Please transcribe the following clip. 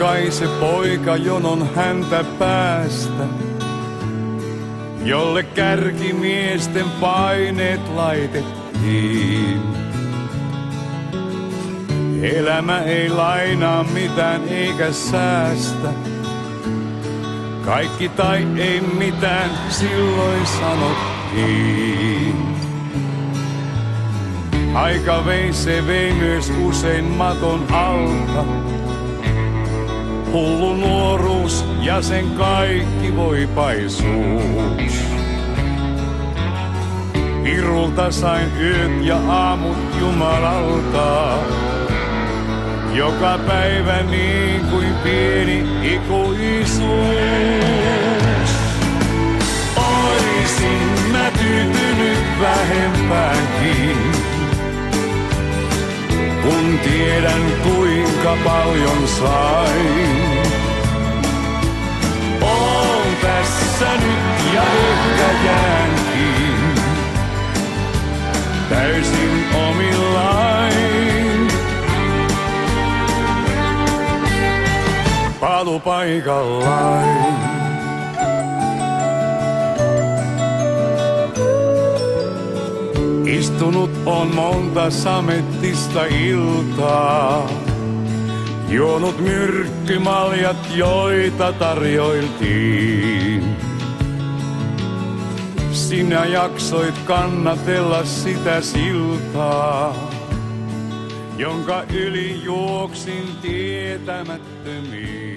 kai se poika jonon häntä päästä, jolle kärkimiesten paineet laitettiin. Elämä ei lainaa mitään eikä säästä, kaikki tai ei mitään silloin sanottiin. Aika vei myös usein maton alta, hullu nuoruus ja sen kaikki voipaisuus. Pirulta sain yöt ja aamut Jumalalta, joka päivä niin kuin pieni ikuisuus. Oisin mä tyytynyt vähempäänkin, kun tiedän kuinka paljon sain. Oon tässä nyt ja ehkä jäänkin täysin omillain. Palupaikallaan. Istunut on monta samettista iltaa, juonut myrkkymaljat, joita tarjoiltiin. Sinä jaksoit kannatella sitä siltaa, jonka yli juoksin tietämättömiin.